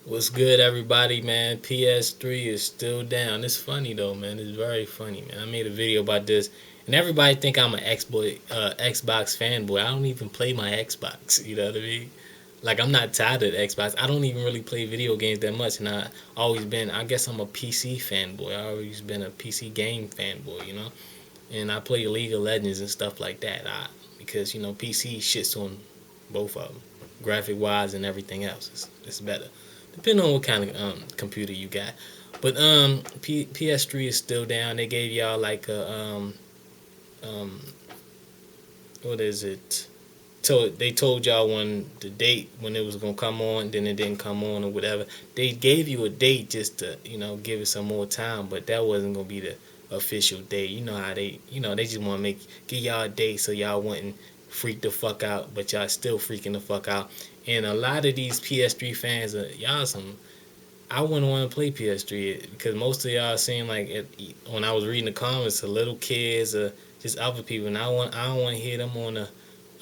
What's good, everybody, man? PS3 is still down. It's funny though, man. It's very funny, man. I made a video about this, and everybody think I'm an Xbox fanboy. I don't even play my Xbox. You know what I mean? Like I'm not tired of the Xbox. I don't even really play video games that much, and I always been. I guess I'm a PC fanboy. I always been a PC game fanboy. And I play League of Legends and stuff like that. Because PC shits on both of them, graphic wise and everything else. It's better, depending on what kind of computer you got. But PS3 is still down. They gave y'all like a um, what is it? So they told y'all when the date when it was gonna come on, then it didn't come on or whatever. They gave you a date just to give it some more time, but that wasn't gonna be the official date. You know how they just want to give y'all a date so y'all wouldn't freak the fuck out, but y'all still freaking the fuck out. And a lot of these PS3 fans are y'all some. I wouldn't want to play PS3 because most of y'all seem like when I was reading the comments, the little kids or just other people, and I don't want to hear them on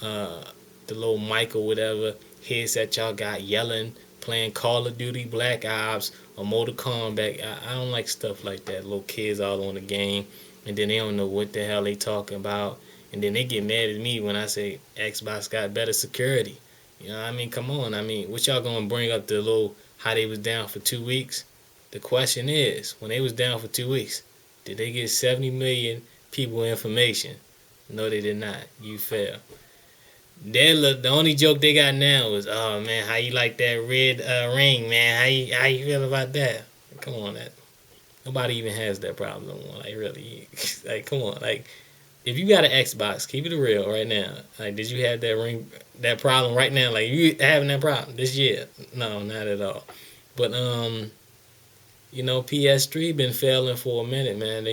uh, the little mic or whatever headset y'all got yelling, playing Call of Duty, Black Ops, or Mortal Kombat. I don't like stuff like that. Little kids all on the game, and then they don't know what the hell they talking about, and then they get mad at me when I say Xbox got better security. I mean, come on. I mean, what y'all gonna bring up the little how they was down for 2 weeks? The question is, when they was down for 2 weeks, did they get 70 million people information? No, they did not. You fail. The only joke they got now is, oh man, how you like that red ring, man? How you feel about that? Come on, that nobody even has that problem no more. Like really, like come on, like if you got an Xbox, keep it real right now. Like, did you have that ring, that problem right now? Like you having that problem this year? No, not at all. But PS3 been failing for a minute, man.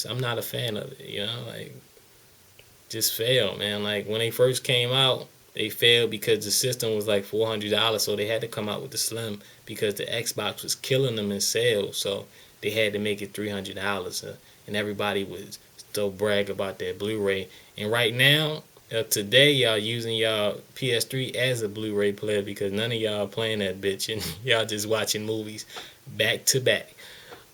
I'm not a fan of it. Like just failed, man. Like when they first came out, they failed because the system was like $400, so they had to come out with the Slim because the Xbox was killing them in sales. So they had to make it $300, and everybody was still brag about that Blu-ray. And right now, today, y'all using y'all PS3 as a Blu-ray player because none of y'all playing that bitch, and y'all just watching movies back to back.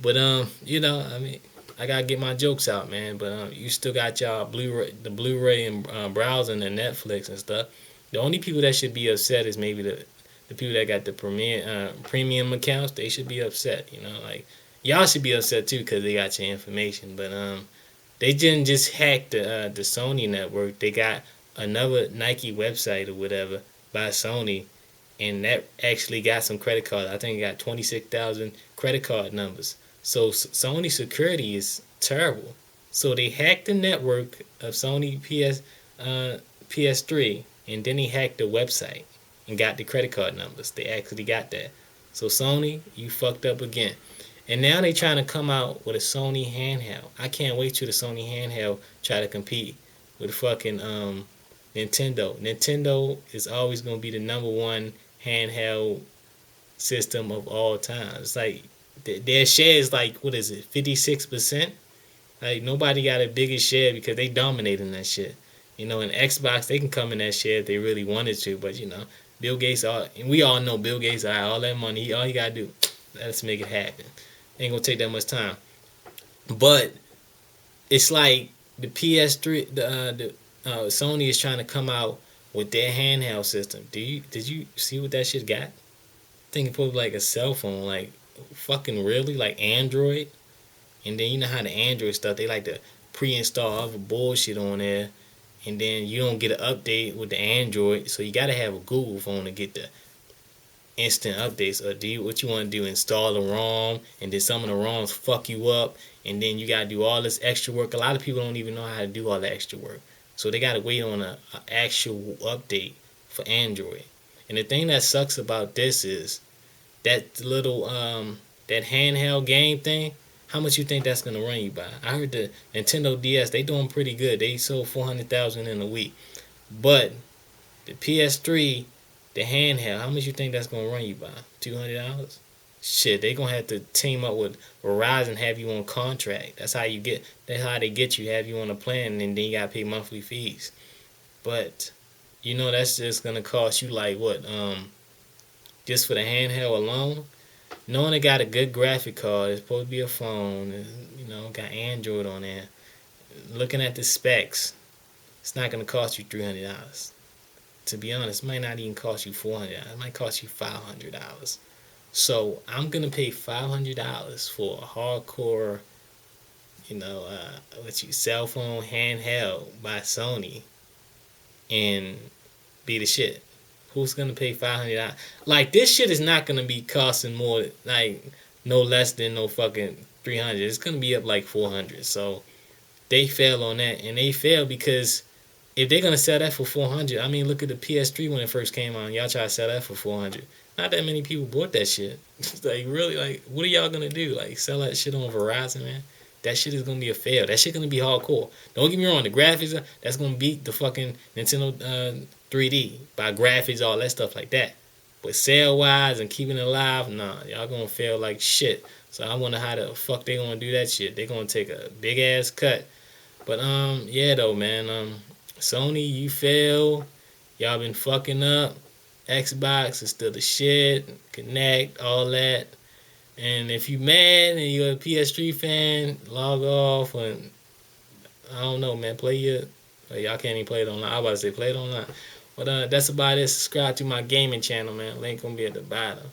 But I mean, I gotta get my jokes out, man. But you still got y'all Blu-ray and browsing and Netflix and stuff. The only people that should be upset is maybe the people that got the premium accounts. They should be upset. Like y'all should be upset too because they got your information. But they didn't just hack the Sony network. They got another Nike website or whatever by Sony, and that actually got some credit cards. I think it got 26,000 credit card numbers. So Sony security is terrible. So they hacked the network of Sony PS3, and then he hacked the website and got the credit card numbers. They actually got that. So Sony, you fucked up again. And now they trying to come out with a Sony handheld. I can't wait till the Sony handheld try to compete with fucking Nintendo. Nintendo is always gonna be the number one handheld system of all time. It's like their share is like what is it, 56%? Like nobody got a bigger share because they dominating that shit. In Xbox they can come in that share if they really wanted to, but Bill Gates and we all know Bill Gates all that money. All you gotta do, let's make it happen. Ain't gonna take that much time. But it's like the PS3, the Sony is trying to come out with their handheld system. Did you see what that shit got? I think it put like a cell phone, like fucking really, like Android. And then you know how the Android stuff, they like to pre-install other bullshit on there, and then you don't get an update with the Android, so you gotta have a Google phone to get the instant updates. Or what you want to do, install a ROM, and then some of the ROMs fuck you up, and then you gotta do all this extra work. A lot of people don't even know how to do all the extra work, so they gotta wait on a actual update for Android. And the thing that sucks about this is that little that handheld game thing. How much you think that's gonna run you by? I heard the Nintendo DS they doing pretty good. They sold 400,000 in a week, but the PS3, the handheld, how much you think that's gonna run you by? $200? Shit, they gonna have to team up with Verizon, have you on contract. That's how you get. That's how they get you, have you on a plan, and then you gotta pay monthly fees. But that's just gonna cost you like what? Just for the handheld alone, Knowing it got a good graphic card, it's supposed to be a phone, got Android on there. Looking at the specs, it's not gonna cost you $300. To be honest, it might not even cost you $400. It might cost you $500. So I'm gonna pay $500 for a hardcore, cell phone handheld by Sony and be the shit. Who's gonna pay $500? Like this shit is not gonna be costing more, like no less than no fucking 300. It's gonna be up like 400. So they fail on that, and they fail because if they're gonna sell that for 400, I mean, look at the PS3 when it first came out. Y'all try to sell that for 400. Not that many people bought that shit. Like really, like what are y'all gonna do? Like sell that shit on Verizon, man? That shit is gonna be a fail. That shit gonna be hardcore. Don't get me wrong. The graphics that's gonna beat the fucking Nintendo 3D by graphics, all that stuff like that. But sale wise and keeping it alive, nah, y'all gonna fail like shit. So I wonder how the fuck they gonna do that shit. They gonna take a big ass cut. But yeah though, man. Sony, you fail. Y'all been fucking up. Xbox is still the shit. Connect, all that. And if you mad and you're a PS3 fan, log off and I don't know, man. Play your. Y'all can't even play it online. I was about to say play it online. But that's about it. Subscribe to my gaming channel, man. Link gonna be at the bottom.